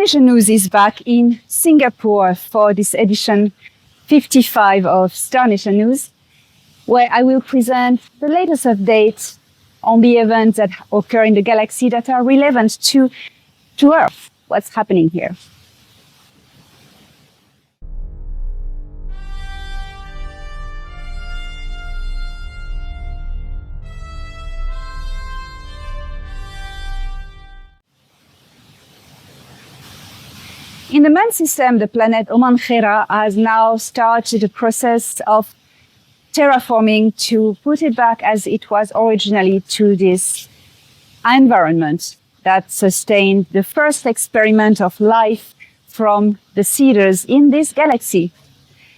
Astonishing News is back in Singapore for this edition 55 of Astonishing News, where I will present the latest updates on the events that occur in the galaxy that are relevant to Earth, what's happening here. In the main system, the planet Oman-Khera has now started the process of terraforming to put it back as it was originally to this environment that sustained the first experiment of life from the seeders in this galaxy.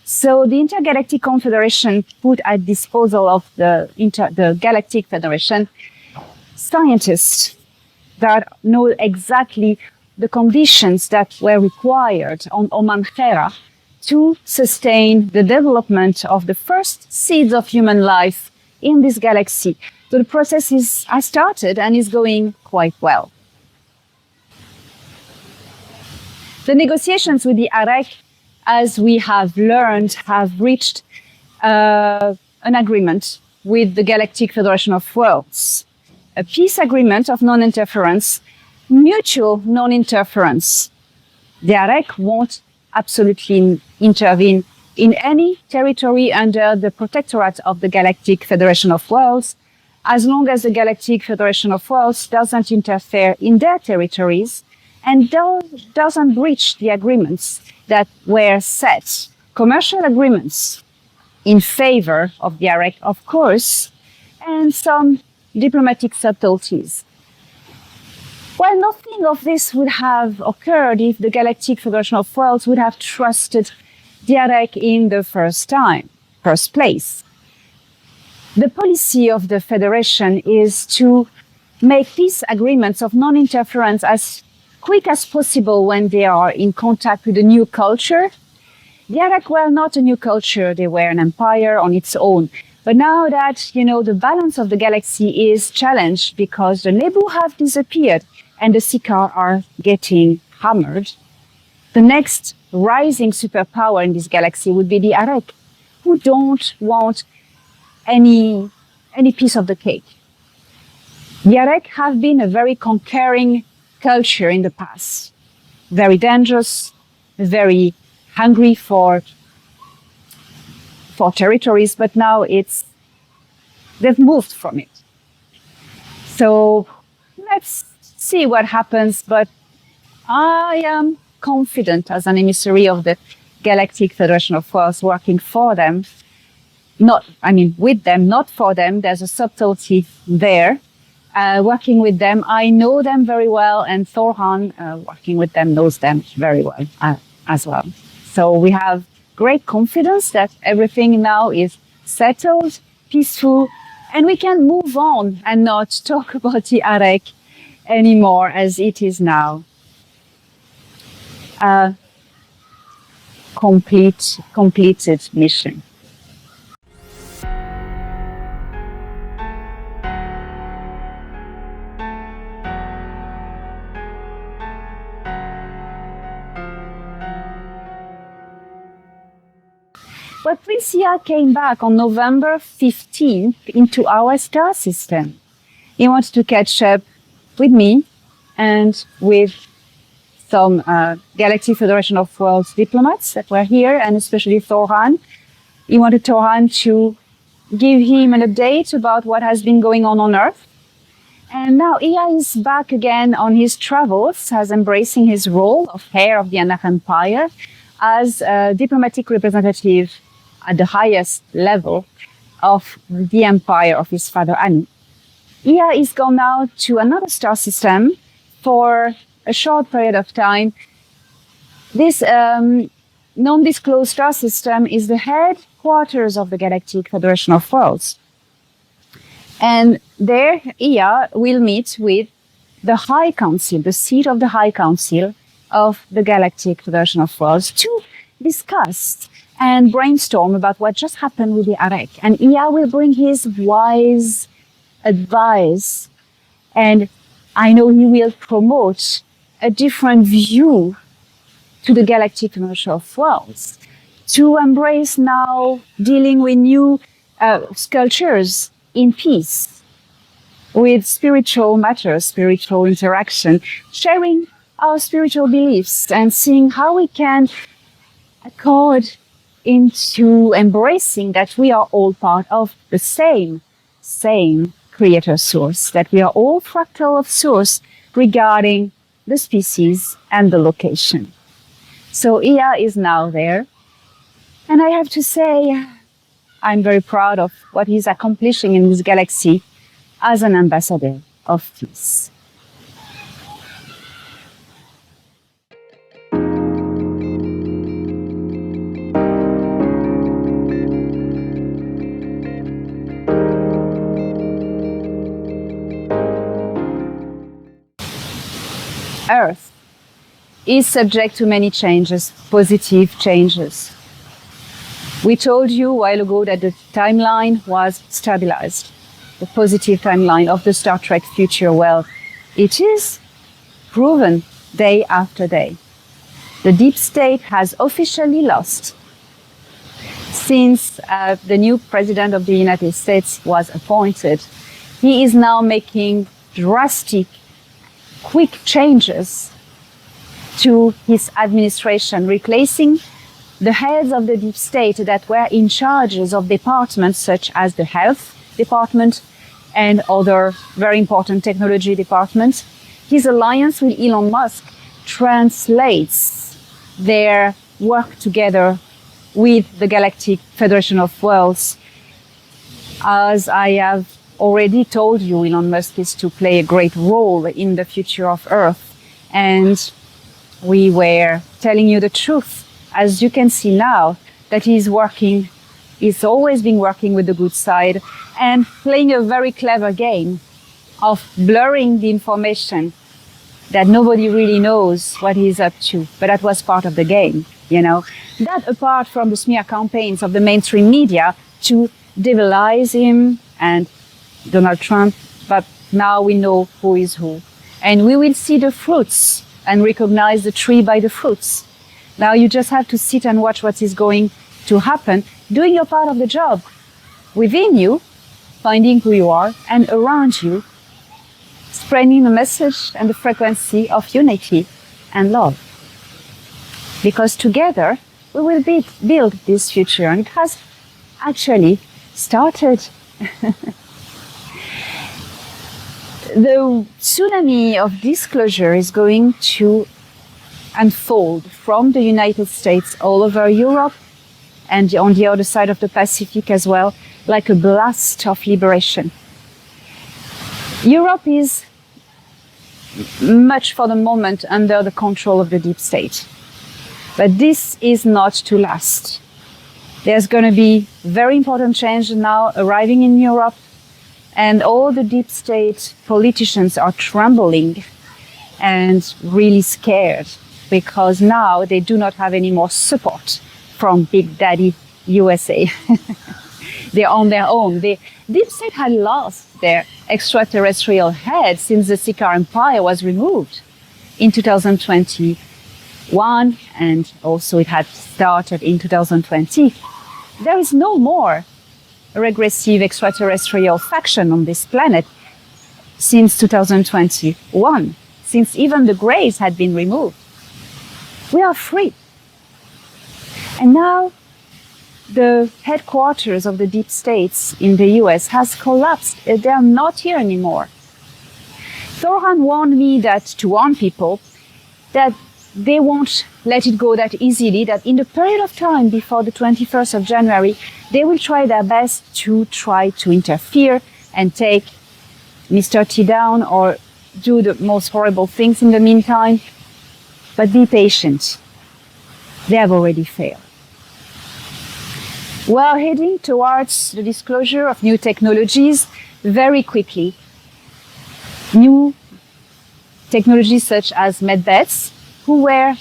So the Intergalactic Confederation put at disposal of the Galactic Federation scientists that know exactly the conditions that were required on Oman-Khera to sustain the development of the first seeds of human life in this galaxy. So the process has started and is going quite well. The negotiations with the AREC, as we have learned, have reached an agreement with the Galactic Federation of Worlds, a peace agreement of non-interference, mutual non-interference. The AREC won't absolutely intervene in any territory under the protectorate of the Galactic Federation of Worlds, as long as the Galactic Federation of Worlds doesn't interfere in their territories and doesn't breach the agreements that were set, commercial agreements in favor of the AREC, of course, and some diplomatic subtleties. Well, nothing of this would have occurred if the Galactic Federation of Worlds would have trusted the AREC in the first place. The policy of the Federation is to make peace agreements of non-interference as quick as possible when they are in contact with a new culture. The AREC were not a new culture, they were an empire on its own. But now that, the balance of the galaxy is challenged because the Nebu have disappeared and the Sikaar are getting hammered, the next rising superpower in this galaxy would be the AREC, who don't want any piece of the cake. The AREC have been a very conquering culture in the past, very dangerous, very hungry for territories, but now they've moved from it. So let's see what happens, but I am confident as an emissary of the Galactic Federation of Worlds working for them, with them, not for them. There's a subtlety there. Working with them, I know them very well, and Thorhan, working with them, knows them very well as well. So we have great confidence that everything now is settled, peaceful, and we can move on and not talk about the AREC anymore as it is now a completed mission. But Prince Ea came back on November 15th into our star system. He wanted to catch up with me and with some Galactic Federation of Worlds diplomats that were here, and especially Thorhan. He wanted Thorhan to give him an update about what has been going on Earth. And now Ea is back again on his travels, as embracing his role of heir of the Anak Empire as a diplomatic representative at the highest level of the empire of his father Anu. Ea is gone now to another star system for a short period of time. This non-disclosed star system is the headquarters of the Galactic Federation of Worlds. And there Ea will meet with the High Council, the seat of the High Council of the Galactic Federation of Worlds, to discuss and brainstorm about what just happened with the AREC. And Ea will bring his wise advice, and I know he will promote a different view to the galactic nature of worlds, to embrace now dealing with new sculptures in peace, with spiritual matter, spiritual interaction, sharing our spiritual beliefs and seeing how we can accord into embracing that we are all part of the same creator source, that we are all fractal of source regarding the species and the location. So Ia is now there. And I have to say, I'm very proud of what he's accomplishing in this galaxy as an ambassador of peace. Earth is subject to many changes, positive changes. We told you a while ago that the timeline was stabilized, the positive timeline of the Star Trek future. Well, it is proven day after day. The deep state has officially lost. Since the new president of the United States was appointed, he is now making drastic quick changes to his administration, replacing the heads of the deep state that were in charges of departments such as the health department and other very important technology departments. His alliance with Elon Musk translates their work together with the Galactic Federation of Worlds. As I have already told you, Elon Musk is to play a great role in the future of Earth. And we were telling you the truth. As you can see now, that he's always been working with the good side and playing a very clever game of blurring the information that nobody really knows what he's up to. But that was part of the game, you know. That apart from the smear campaigns of the mainstream media to devilize him and Donald Trump, but now we know who is who. And we will see the fruits and recognize the tree by the fruits. Now you just have to sit and watch what is going to happen, doing your part of the job. Within you, finding who you are, and around you, spreading the message and the frequency of unity and love. Because together, we will build this future. And it has actually started. The tsunami of disclosure is going to unfold from the United States all over Europe and on the other side of the Pacific as well, like a blast of liberation. Europe is much for the moment under the control of the deep state. But this is not to last. There's going to be very important change now arriving in Europe. And all the deep state politicians are trembling and really scared because now they do not have any more support from Big Daddy USA. They're on their own. The deep state had lost their extraterrestrial head since the Sika Empire was removed in 2021, and also it had started in 2020. There is no more regressive extraterrestrial faction on this planet since 2021, since even the Greys had been removed. We are free. And now the headquarters of the deep states in the US has collapsed. They are not here anymore. Thorhan warned me to warn people that they won't let it go that easily, that in the period of time before the 21st of January, they will try their best to interfere and take Mr. T down or do the most horrible things in the meantime. But be patient. They have already failed. We are heading towards the disclosure of new technologies very quickly. New technologies such as medbeds, who were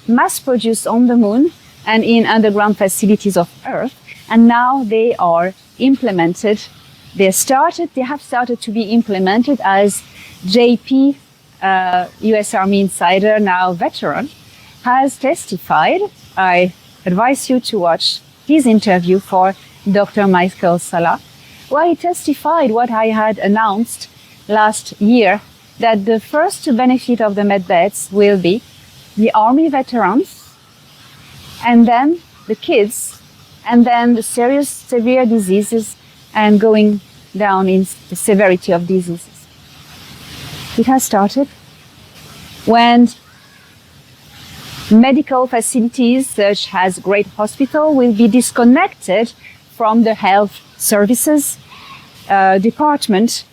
mass-produced on the moon and in underground facilities of Earth, and now they are implemented. They have started to be implemented as JP US Army insider, now veteran, has testified. I advise you to watch his interview for Dr. Michael Salah, where he testified what I had announced last year, that the first to benefit of the medbeds will be the Army veterans, and then the kids, and then the severe diseases, and going down in the severity of diseases. It has started when medical facilities such as Great Hospital will be disconnected from the health services department.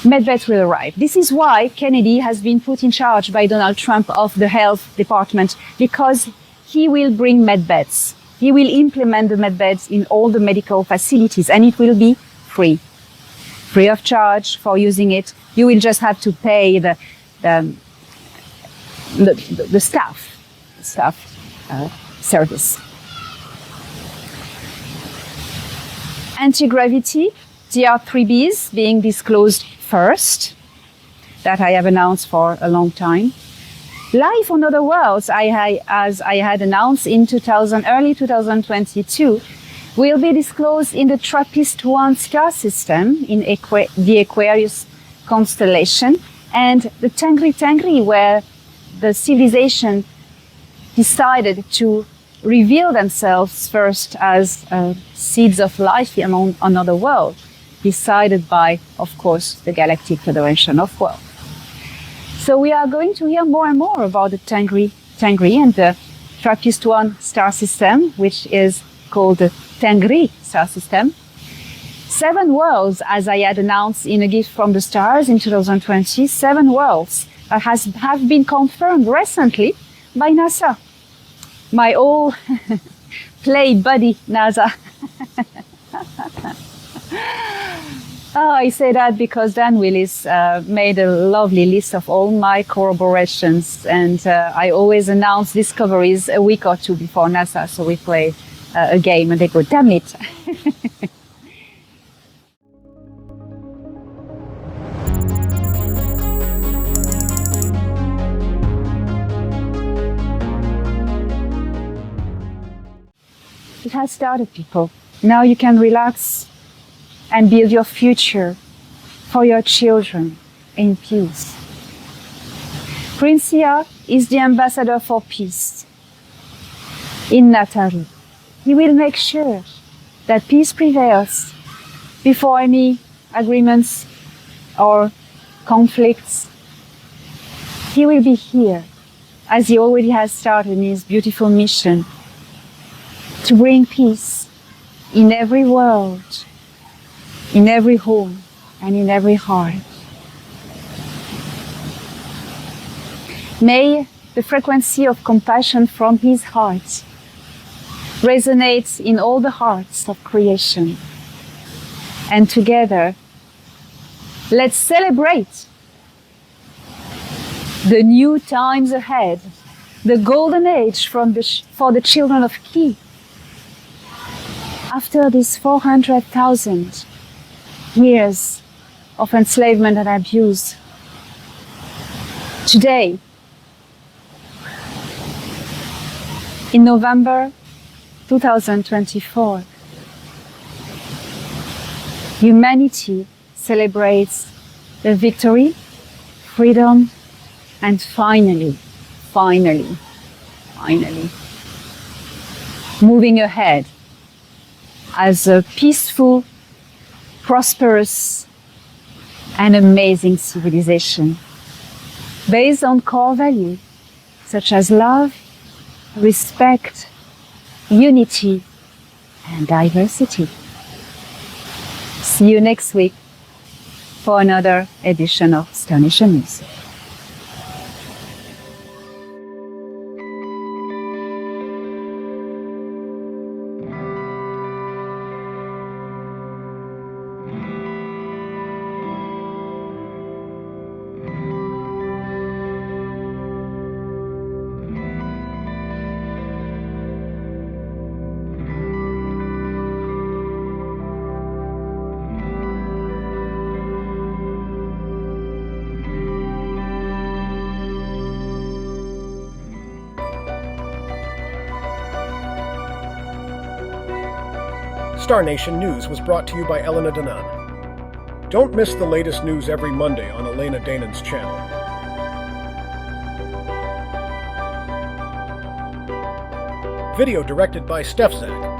Medbeds will arrive. This is why Kennedy has been put in charge by Donald Trump of the health department, because he will bring medbeds. He will implement the medbeds in all the medical facilities, and it will be free of charge for using it. You will just have to pay the staff service. Anti-gravity, DR3Bs being disclosed first, that I have announced for a long time. Life on other worlds, as I had announced in early 2022, will be disclosed in the TRAPPIST-1 star system in the Aquarius constellation, and the Tengri, where the civilization decided to reveal themselves first as seeds of life on another world, decided by, of course, the Galactic Federation of Worlds. So we are going to hear more and more about the Tengri and the TRAPPIST-1 star system, which is called the Tengri star system. 7 worlds, as I had announced in A Gift from the Stars in 2020, 7 worlds have been confirmed recently by NASA. My old play buddy, NASA. I say that because Dan Willis made a lovely list of all my corroborations, and I always announce discoveries a week or two before NASA, so we play a game and they go, damn it. It has started, people. Now you can relax and build your future for your children in peace. Princia is the ambassador for peace in Natari. He will make sure that peace prevails before any agreements or conflicts. He will be here, as he already has started in his beautiful mission, to bring peace in every world, in every home, and in every heart. May the frequency of compassion from his heart resonate in all the hearts of creation. And together, let's celebrate the new times ahead, the golden age for the children of Ki. After these 400,000 years of enslavement and abuse, today, in November 2024, humanity celebrates the victory, freedom, and finally, moving ahead as a peaceful, prosperous, and amazing civilization based on core values such as love, respect, unity, and diversity. See you next week for another edition of Astonishing Music. Star Nation News was brought to you by Elena Danaan. Don't miss the latest news every Monday on Elena Danaan's channel. Video directed by StefZak.